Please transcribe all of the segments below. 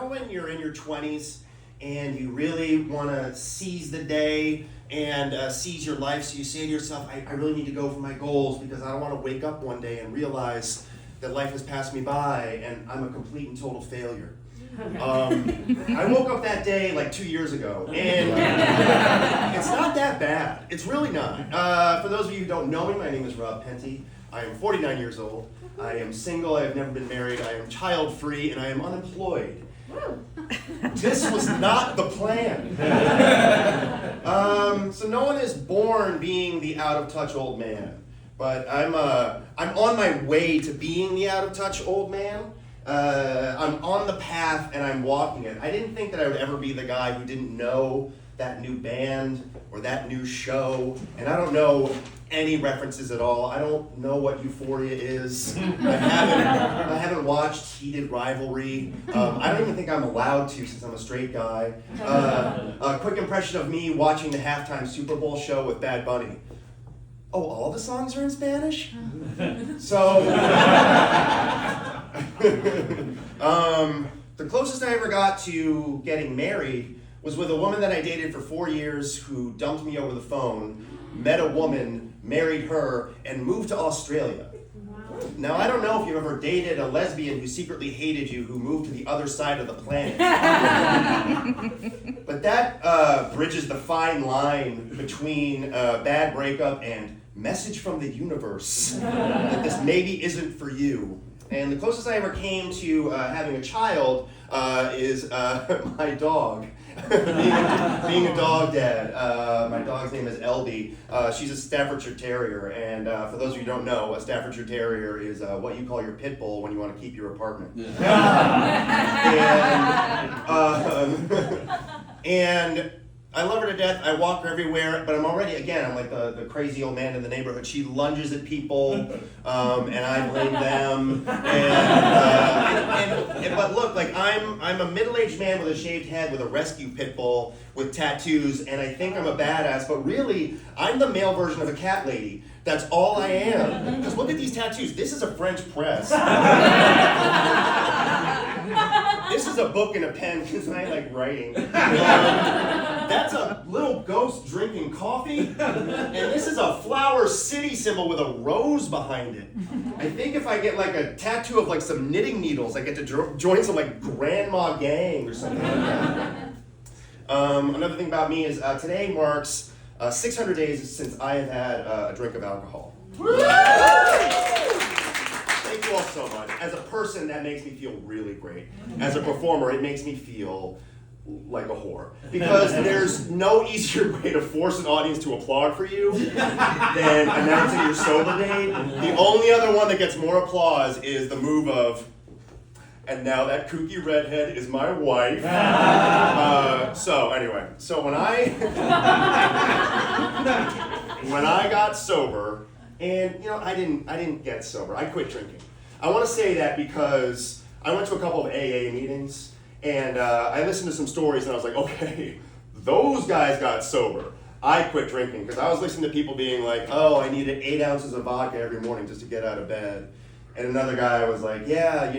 know when you're in your 20s and you really want to seize the day and seize your life, so you say to yourself, I really need to go for my goals because I don't want to wake up one day and realize that life has passed me by and I'm a complete and total failure. I woke up that day like 2 years ago, and it's not that bad. It's really not. For those of you who don't know me, my name is Rob Penty. I am 49 years old. I am single. I have never been married. I am child-free, and I am unemployed. This was not the plan. So no one is born being the out-of-touch old man, but I'm on my way to being the out-of-touch old man. I'm on the path and I'm walking it. I didn't think that I would ever be the guy who didn't know that new band or that new show, and I don't know any references at all. I don't know what Euphoria is. I haven't watched Heated Rivalry. I don't even think I'm allowed to since I'm a straight guy. A quick impression of me watching the halftime Super Bowl show with Bad Bunny. Oh, all the songs are in Spanish? So, the closest I ever got to getting married was with a woman that I dated for 4 years who dumped me over the phone, met a woman, married her, and moved to Australia. Wow. Now, I don't know if you've ever dated a lesbian who secretly hated you, who moved to the other side of the planet. But that bridges the fine line between a bad breakup and message from the universe that this maybe isn't for you. And the closest I ever came to having a child is my dog. being a dog dad. My dog's name is Elby. She's a Staffordshire Terrier, and for those of you who don't know, a Staffordshire Terrier is what you call your pit bull when you want to keep your apartment. And I love her to death. I walk her everywhere, but I'm like the crazy old man in the neighborhood. She lunges at people, and I blame them. But look, like I'm a middle-aged man with a shaved head, with a rescue pit bull, with tattoos, and I think I'm a badass. But really, I'm the male version of a cat lady. That's all I am. Because look at these tattoos. This is a French press. This is a book and a pen because I like writing. That's a little ghost drinking coffee. And this is a Flower City symbol with a rose behind it. I think if I get like a tattoo of like some knitting needles, I get to join some like grandma gang or something like that. Another thing about me is today marks 600 days since I have had a drink of alcohol. Thank you all so much. As a person, that makes me feel really great. As a performer, it makes me feel like a whore. Because there's no easier way to force an audience to applaud for you than announcing your sober date. The only other one that gets more applause is the move of, and now that kooky redhead is my wife. So when I got sober, and I didn't get sober. I quit drinking. I want to say that because I went to a couple of AA meetings, and I listened to some stories, and I was like, okay, those guys got sober. I quit drinking because I was listening to people being like, oh, I needed 8 ounces of vodka every morning just to get out of bed. And another guy was like, yeah, I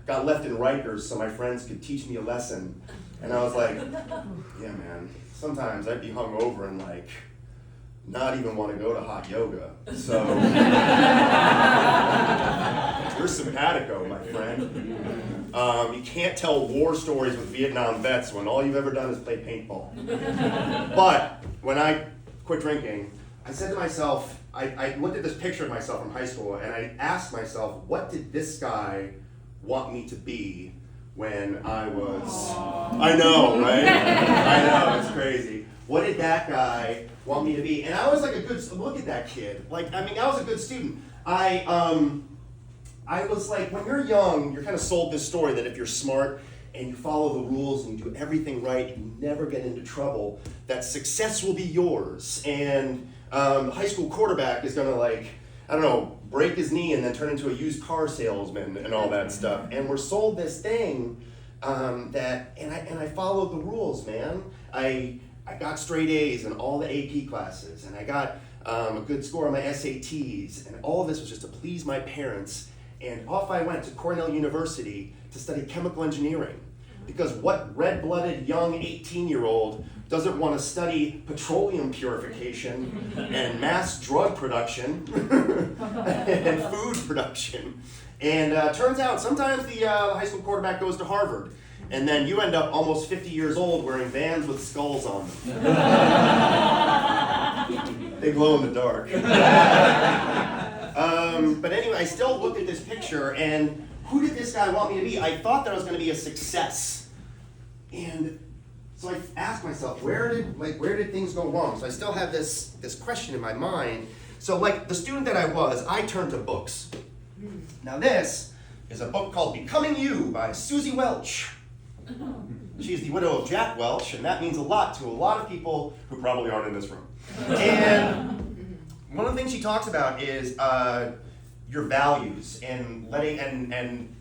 got left in Rikers so my friends could teach me a lesson. And I was like, yeah, man, sometimes I'd be hungover and like not even want to go to hot yoga. So you're simpatico, my friend. You can't tell war stories with Vietnam vets when all you've ever done is play paintball. But when I quit drinking, I said to myself, I looked at this picture of myself from high school and I asked myself, what did this guy want me to be when I was... Aww. I know, right? I know, it's crazy. What did that guy want me to be? And I was like look at that kid. I was a good student. I was like, when you're young, you're kind of sold this story that if you're smart and you follow the rules and you do everything right and you never get into trouble, that success will be yours. And the high school quarterback is gonna break his knee and then turn into a used car salesman and all that stuff. And we're sold this thing and I followed the rules, man. I got straight A's in all the AP classes, and I got a good score on my SATs, and all of this was just to please my parents. And off I went to Cornell University to study chemical engineering. Because what red-blooded young 18-year-old doesn't want to study petroleum purification and mass drug production and food production? And turns out sometimes the high school quarterback goes to Harvard, and then you end up almost 50 years old wearing Vans with skulls on them. They glow in the dark. But anyway, I still look at this picture, and who did this guy want me to be? I thought that I was going to be a success. And so I asked myself, where did things go wrong? So I still have this question in my mind. So like the student that I was, I turned to books. Now this is a book called Becoming You by Susie Welch. She's the widow of Jack Welch, and that means a lot to a lot of people who probably aren't in this room. And one of the things she talks about is your values and and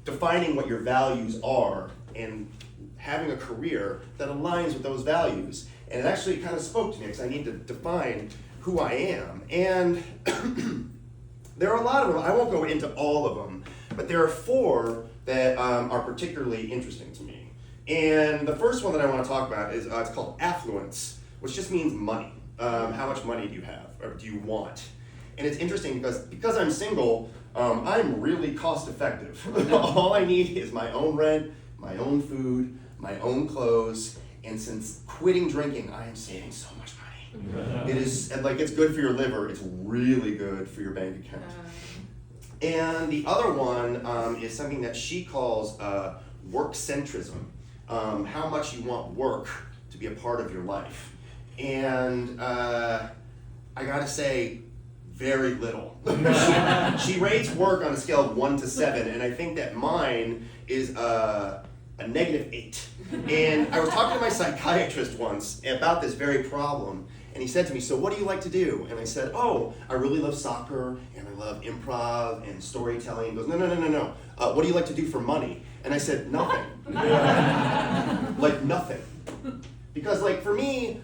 defining what your values are and having a career that aligns with those values. And it actually kind of spoke to me because I need to define who I am. And there are a lot of them. I won't go into all of them, but there are 4 that are particularly interesting to me. And the first one that I want to talk about is it's called affluence, which just means money. How much money do you have or do you want? And it's interesting because I'm single, I'm really cost effective. All I need is my own rent, my own food, my own clothes, and since quitting drinking, I am saving so much money. It is, and like, it's good for your liver, it's really good for your bank account. And the other one is something that she calls work centrism, how much you want work to be a part of your life. And I gotta say, very little. She rates work on a scale of 1 to 7, and I think that mine is a -8. And I was talking to my psychiatrist once about this very problem, and he said to me, so what do you like to do? And I said, oh, I really love soccer, and I love improv and storytelling. He goes, no. What do you like to do for money? And I said, nothing. Like nothing. Because like for me,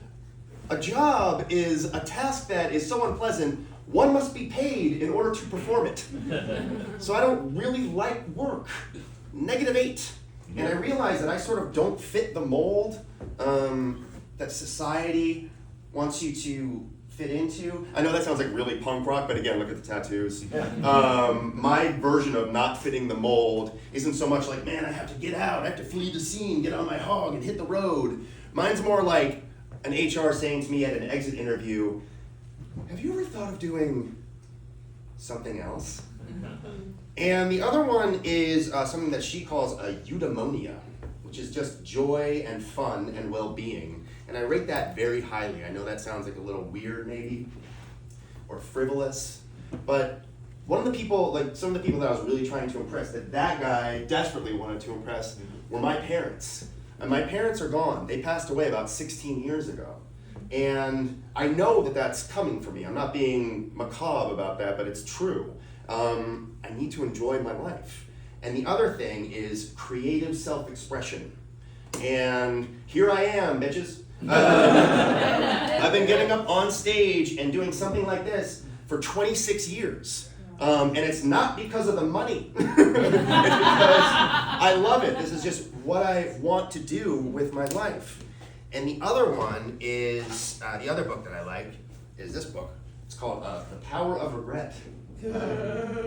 a job is a task that is so unpleasant, one must be paid in order to perform it. So I don't really like work. -8. And I realize that I sort of don't fit the mold that society wants you to fit into. I know that sounds like really punk rock, but again, look at the tattoos. My version of not fitting the mold isn't so much like, man, I have to get out, I have to flee the scene, get on my hog and hit the road. Mine's more like an HR saying to me at an exit interview, have you ever thought of doing something else? And the other one is something that she calls a eudaimonia, which is just joy and fun and well-being. And I rate that very highly. I know that sounds like a little weird maybe, or frivolous, but one of the people, like some of the people that I was really trying to impress, that guy desperately wanted to impress, were my parents. And my parents are gone. They passed away about 16 years ago. And I know that that's coming for me. I'm not being macabre about that, but it's true. I need to enjoy my life. And the other thing is creative self-expression. And here I am, bitches. I've been getting up on stage and doing something like this for 26 years. And it's not because of the money. It's because I love it. This is just what I want to do with my life. And the other one is, the other book that I like is this book. It's called The Power of Regret.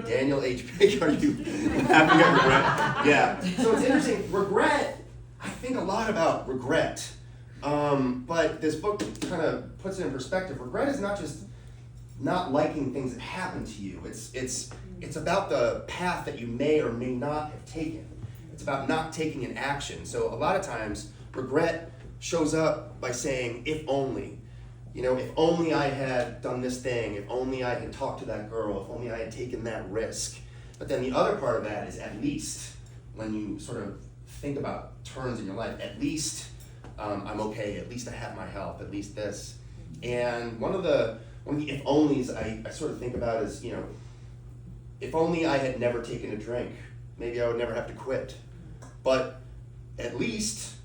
Daniel H. Pig, are you happy at regret? Yeah. So it's interesting. Regret, I think a lot about regret. But this book kind of puts it in perspective. Regret is not just not liking things that happen to you. It's about the path that you may or may not have taken. It's about not taking an action. So a lot of times, regret shows up by saying, if only. You know, if only I had done this thing, if only I had talked to that girl, if only I had taken that risk. But then the other part of that is at least, when you sort of think about turns in your life, at least I'm okay, at least I have my health, at least this. And one of the if onlys I sort of think about is, you know, if only I had never taken a drink, maybe I would never have to quit. But at least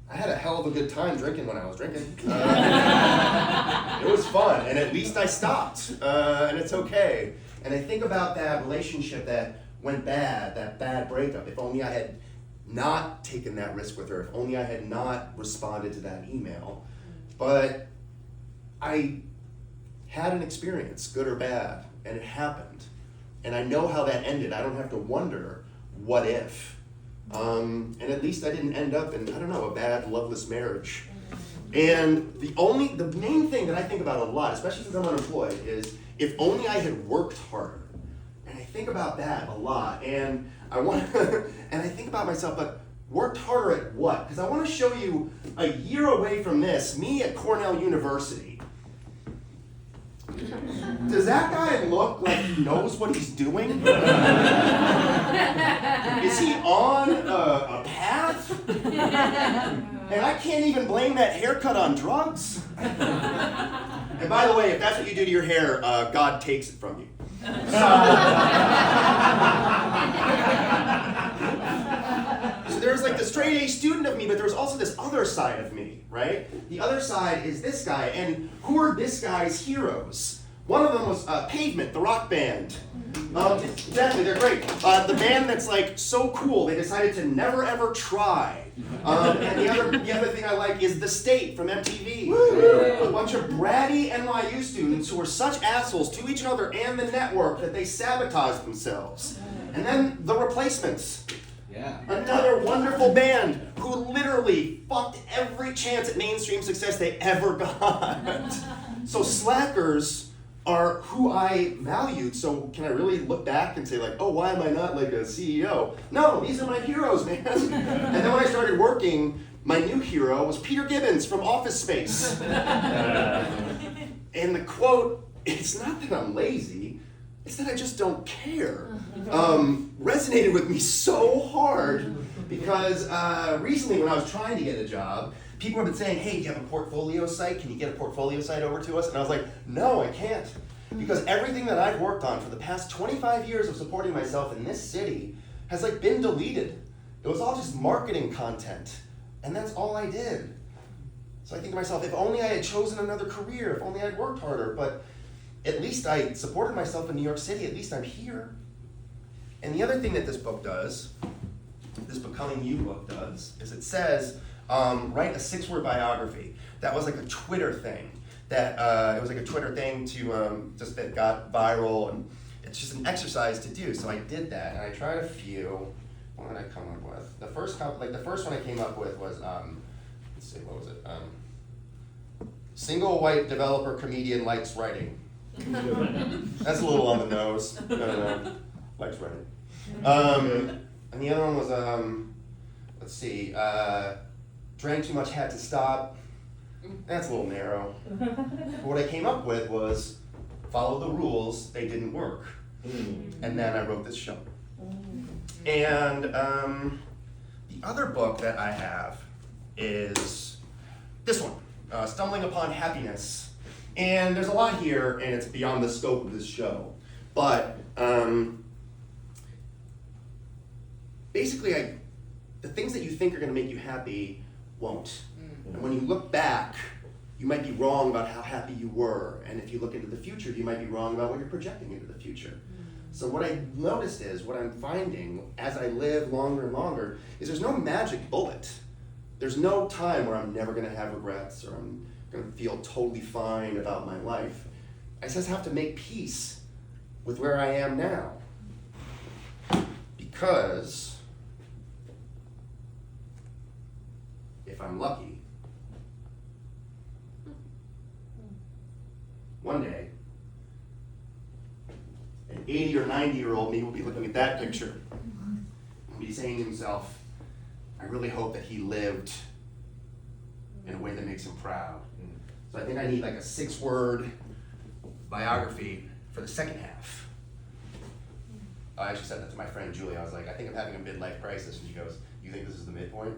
I had a hell of a good time drinking when I was drinking. It was fun, and at least I stopped, and it's okay. And I think about that relationship that went bad, that bad breakup. If only I had not taken that risk with her, if only I had not responded to that email. But I had an experience, good or bad, and it happened. And I know how that ended. I don't have to wonder, what if? And at least I didn't end up in, I don't know, a bad, loveless marriage. And the main thing that I think about a lot, especially since I'm unemployed, is if only I had worked harder. And I think about that a lot. And and I think about myself, but worked harder at what? Because I want to show you a year away from this, me at Cornell University. Does that guy look like he knows what he's doing? Is he on a path? And I can't even blame that haircut on drugs. And by the way, if that's what you do to your hair, God takes it from you. So there's like the straight A student of me, but there's also this other side of me, right? The other side is this guy, and who are this guy's heroes? One of them was Pavement, the rock band. Exactly, they're great. The band that's like so cool, they decided to never ever try. And the other thing I like is The State from MTV. A bunch of bratty NYU students who were such assholes to each other and the network that they sabotaged themselves. And then The Replacements. Yeah. Another wonderful band who literally fucked every chance at mainstream success they ever got. So slackers are who I valued. So can I really look back and say like, oh, why am I not like a CEO? No, these are my heroes, man. And then when I started working, my new hero was Peter Gibbons from Office Space. And the quote, it's not that I'm lazy, it's that I just don't care, resonated with me so hard because recently when I was trying to get a job, people have been saying, hey, do you have a portfolio site? Can you get a portfolio site over to us? And I was like, no, I can't. Because everything that I've worked on for the past 25 years of supporting myself in this city has like been deleted. It was all just marketing content. And that's all I did. So I think to myself, if only I had chosen another career, if only I had worked harder, but at least I supported myself in New York City, at least I'm here. And the other thing that this book does, this Becoming You book does, is it says, write a 6-word biography. That was like a Twitter thing. It was like a Twitter thing to just that got viral, and it's just an exercise to do. So I did that, and I tried a few. What did I come up with? The first one I came up with was let's see, what was it? Single white developer comedian likes writing. That's a little on the nose. No. Likes writing. And the other one was let's see. Drank too much, had to stop. That's a little narrow. But what I came up with was follow the rules, they didn't work. And then I wrote this show. And the other book that I have is this one, Stumbling Upon Happiness. And there's a lot here, and it's beyond the scope of this show. But basically, the things that you think are going to make you happy won't. And when you look back, you might be wrong about how happy you were. And if you look into the future, you might be wrong about what you're projecting into the future. So what I noticed is, what I'm finding as I live longer and longer, is there's no magic bullet. There's no time where I'm never going to have regrets or I'm going to feel totally fine about my life. I just have to make peace with where I am now. Because if I'm lucky, one day, an 80 or 90-year-old me will be looking at that picture and be saying to himself, I really hope that he lived in a way that makes him proud. So I think I need like a 6-word biography for the second half. I actually said that to my friend Julie. I was like, I think I'm having a midlife crisis. And she goes, you think this is the midpoint?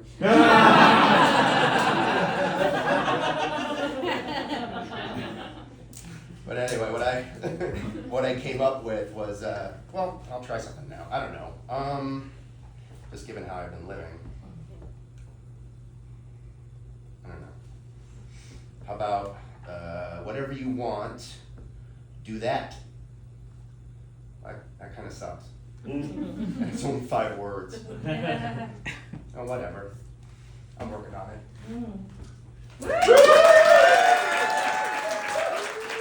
But anyway, what I came up with was, well, I'll try something now. I don't know. Just given how I've been living. I don't know. How about whatever you want, do that. That kind of sucks. And it's only 5 words. Oh, whatever. I'm working on it. Woo!